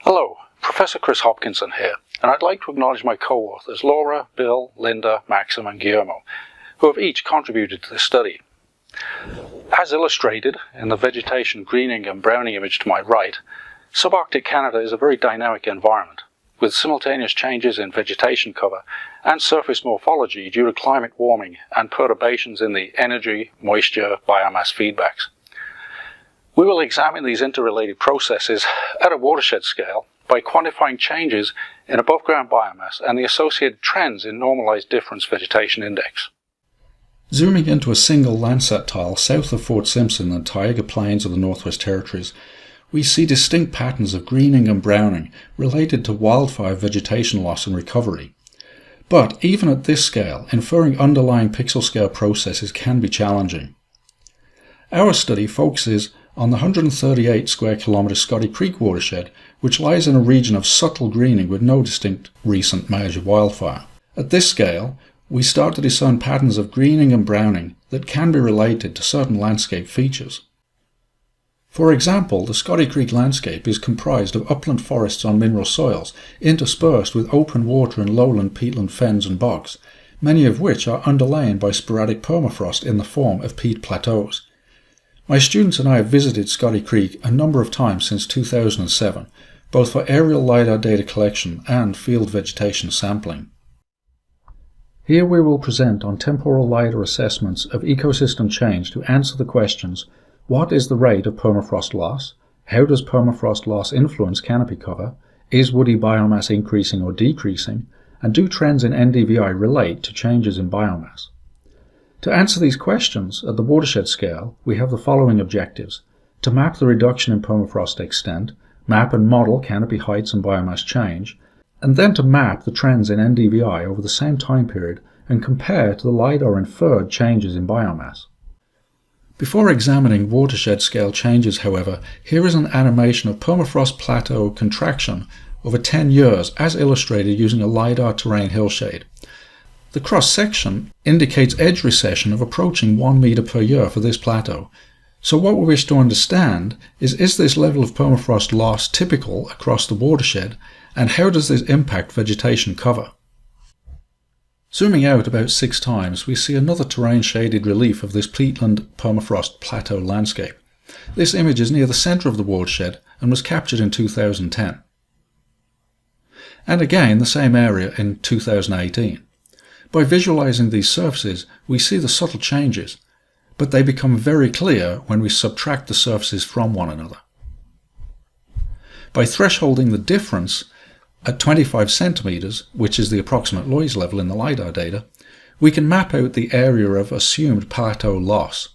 Hello, Professor Chris Hopkinson here, and I'd like to acknowledge my co-authors Laura, Bill, Linda, Maxim and Guillermo, who have each contributed to this study. As illustrated in the vegetation greening and browning image to my right, subarctic Canada is a very dynamic environment, with simultaneous changes in vegetation cover and surface morphology due to climate warming and perturbations in the energy, moisture, biomass feedbacks. We will examine these interrelated processes at a watershed scale by quantifying changes in above-ground biomass and the associated trends in normalized difference vegetation index. Zooming into a single Landsat tile south of Fort Simpson and Taiga Plains of the Northwest Territories, we see distinct patterns of greening and browning related to wildfire vegetation loss and recovery. But even at this scale, inferring underlying pixel scale processes can be challenging. Our study focuses on the 138 square kilometre Scotty Creek Watershed, which lies in a region of subtle greening with no distinct recent major wildfire. At this scale, we start to discern patterns of greening and browning that can be related to certain landscape features. For example, the Scotty Creek landscape is comprised of upland forests on mineral soils, interspersed with open water and lowland peatland fens and bogs, many of which are underlain by sporadic permafrost in the form of peat plateaus. My students and I have visited Scotty Creek a number of times since 2007, both for aerial lidar data collection and field vegetation sampling. Here we will present on temporal lidar assessments of ecosystem change to answer the questions: what is the rate of permafrost loss? How does permafrost loss influence canopy cover? Is woody biomass increasing or decreasing? And do trends in NDVI relate to changes in biomass? To answer these questions at the watershed scale, we have the following objectives: to map the reduction in permafrost extent, map and model canopy heights and biomass change, and then to map the trends in NDVI over the same time period and compare to the LiDAR inferred changes in biomass. Before examining watershed scale changes, however, here is an animation of permafrost plateau contraction over 10 years as illustrated using a LiDAR terrain hillshade. The cross-section indicates edge recession of approaching 1 meter per year for this plateau. So what we wish to understand is this level of permafrost loss typical across the watershed, and how does this impact vegetation cover? Zooming out about 6 times, we see another terrain-shaded relief of this peatland permafrost plateau landscape. This image is near the centre of the watershed and was captured in 2010. And again, the same area in 2018. By visualizing these surfaces, we see the subtle changes, but they become very clear when we subtract the surfaces from one another. By thresholding the difference at 25 centimeters, which is the approximate noise level in the LiDAR data, we can map out the area of assumed plateau loss.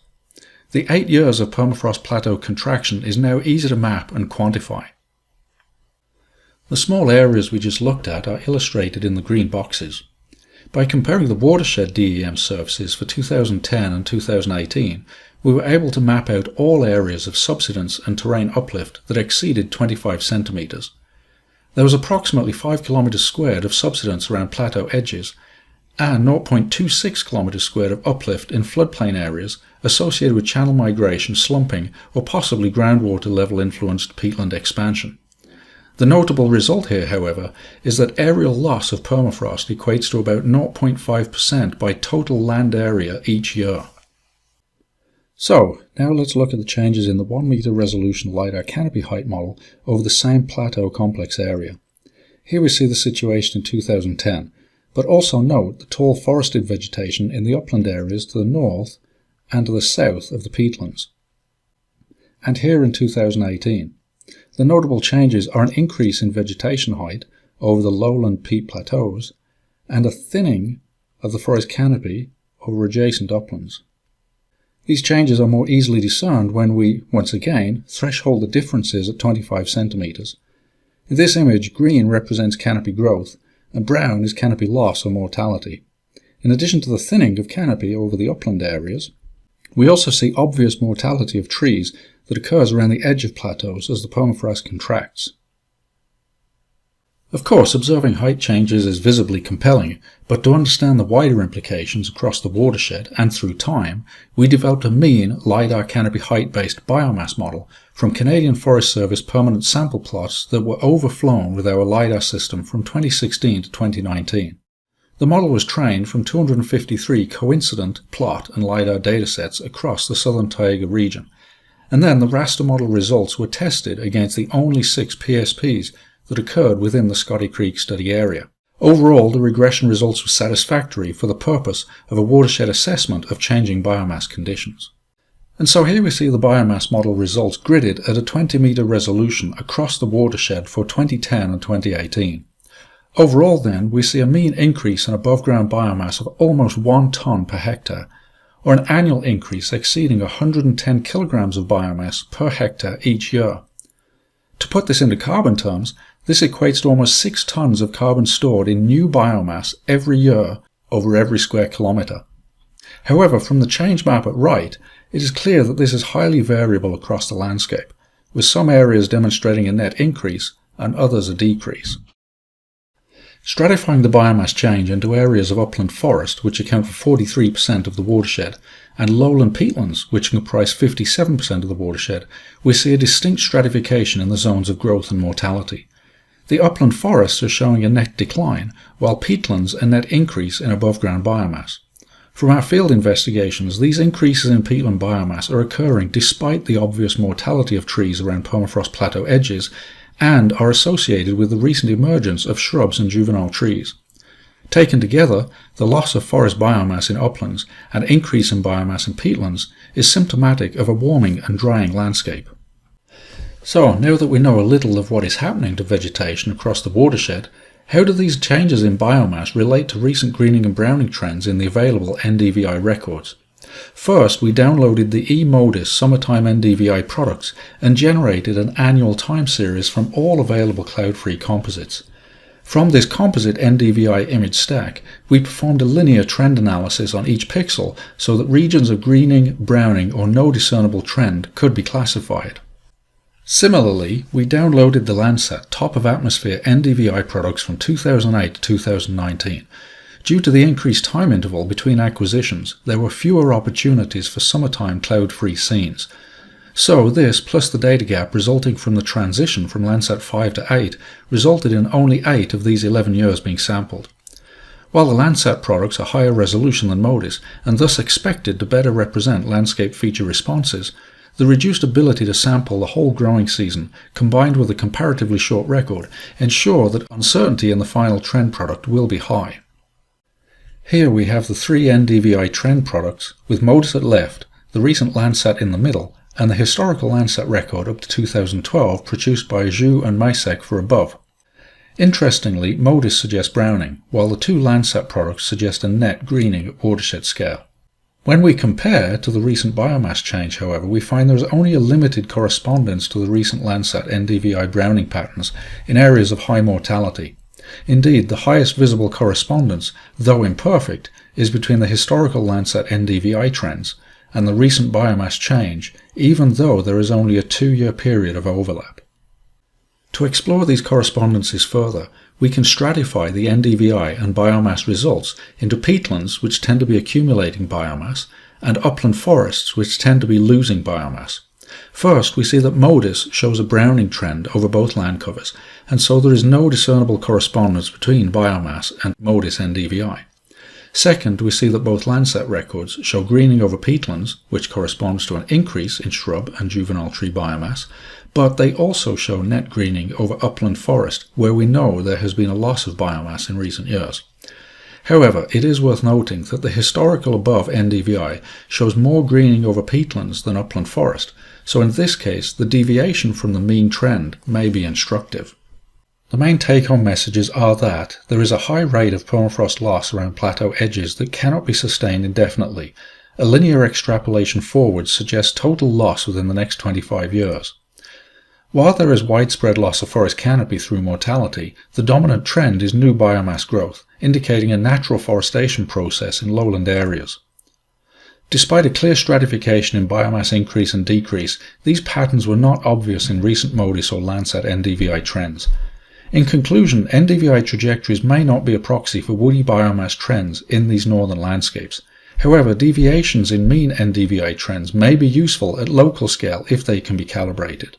The 8 years of permafrost plateau contraction is now easy to map and quantify. The small areas we just looked at are illustrated in the green boxes. By comparing the watershed DEM surfaces for 2010 and 2018, we were able to map out all areas of subsidence and terrain uplift that exceeded 25 centimeters. There was approximately 5 kilometers squared of subsidence around plateau edges and 0.26 kilometers squared of uplift in floodplain areas associated with channel migration, slumping, or possibly groundwater level influenced peatland expansion. The notable result here, however, is that aerial loss of permafrost equates to about 0.5% by total land area each year. So, now let's look at the changes in the 1 meter resolution LiDAR canopy height model over the same plateau complex area. Here we see the situation in 2010, but also note the tall forested vegetation in the upland areas to the north and to the south of the peatlands. And here in 2018. The notable changes are an increase in vegetation height over the lowland peat plateaus and a thinning of the forest canopy over adjacent uplands. These changes are more easily discerned when we, once again, threshold the differences at 25 centimeters. In this image, green represents canopy growth and brown is canopy loss or mortality. In addition to the thinning of canopy over the upland areas, we also see obvious mortality of trees that occurs around the edge of plateaus as the permafrost contracts. Of course, observing height changes is visibly compelling, but to understand the wider implications across the watershed and through time, we developed a mean lidar canopy height-based biomass model from Canadian Forest Service permanent sample plots that were overflown with our lidar system from 2016 to 2019. The model was trained from 253 coincident plot and lidar datasets across the southern Taiga region, and then the raster model results were tested against the only 6 PSPs that occurred within the Scotty Creek study area. Overall, the regression results were satisfactory for the purpose of a watershed assessment of changing biomass conditions. And so here we see the biomass model results gridded at a 20-metre resolution across the watershed for 2010 and 2018. Overall then, we see a mean increase in above-ground biomass of almost 1 tonne per hectare, or an annual increase exceeding 110 kilograms of biomass per hectare each year. To put this into carbon terms, this equates to almost 6 tonnes of carbon stored in new biomass every year over every square kilometre. However, from the change map at right, it is clear that this is highly variable across the landscape, with some areas demonstrating a net increase and others a decrease. Stratifying the biomass change into areas of upland forest, which account for 43% of the watershed, and lowland peatlands, which comprise 57% of the watershed, we see a distinct stratification in the zones of growth and mortality. The upland forests are showing a net decline, while peatlands a net increase in above-ground biomass. From our field investigations, these increases in peatland biomass are occurring despite the obvious mortality of trees around permafrost plateau edges, and are associated with the recent emergence of shrubs and juvenile trees. Taken together, the loss of forest biomass in uplands and increase in biomass in peatlands is symptomatic of a warming and drying landscape. So, now that we know a little of what is happening to vegetation across the watershed, how do these changes in biomass relate to recent greening and browning trends in the available NDVI records? First, we downloaded the eModis Summertime NDVI products and generated an annual time series from all available cloud-free composites. From this composite NDVI image stack, we performed a linear trend analysis on each pixel so that regions of greening, browning, or no discernible trend could be classified. Similarly, we downloaded the Landsat Top of Atmosphere NDVI products from 2008 to 2019. Due to the increased time interval between acquisitions, there were fewer opportunities for summertime cloud-free scenes. So this, plus the data gap resulting from the transition from Landsat 5 to 8, resulted in only 8 of these 11 years being sampled. While the Landsat products are higher resolution than MODIS, and thus expected to better represent landscape feature responses, the reduced ability to sample the whole growing season, combined with a comparatively short record, ensure that uncertainty in the final trend product will be high. Here we have the 3 NDVI trend products, with MODIS at left, the recent Landsat in the middle, and the historical Landsat record up to 2012 produced by Zhu and Maisek for above. Interestingly, MODIS suggests browning, while the 2 Landsat products suggest a net greening at watershed scale. When we compare to the recent biomass change, however, we find there is only a limited correspondence to the recent Landsat NDVI browning patterns in areas of high mortality. Indeed, the highest visible correspondence, though imperfect, is between the historical Landsat NDVI trends and the recent biomass change, even though there is only a 2-year period of overlap. To explore these correspondences further, we can stratify the NDVI and biomass results into peatlands, which tend to be accumulating biomass, and upland forests, which tend to be losing biomass. First, we see that MODIS shows a browning trend over both land covers, and so there is no discernible correspondence between biomass and MODIS NDVI. Second, we see that both Landsat records show greening over peatlands, which corresponds to an increase in shrub and juvenile tree biomass, but they also show net greening over upland forest, where we know there has been a loss of biomass in recent years. However, it is worth noting that the historical above NDVI shows more greening over peatlands than upland forest, so in this case the deviation from the mean trend may be instructive. The main take-home messages are that there is a high rate of permafrost loss around plateau edges that cannot be sustained indefinitely. A linear extrapolation forwards suggests total loss within the next 25 years. While there is widespread loss of forest canopy through mortality, the dominant trend is new biomass growth, indicating a natural forestation process in lowland areas. Despite a clear stratification in biomass increase and decrease, these patterns were not obvious in recent MODIS or Landsat NDVI trends. In conclusion, NDVI trajectories may not be a proxy for woody biomass trends in these northern landscapes. However, deviations in mean NDVI trends may be useful at local scale if they can be calibrated.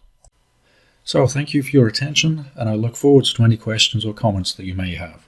So thank you for your attention, and I look forward to any questions or comments that you may have.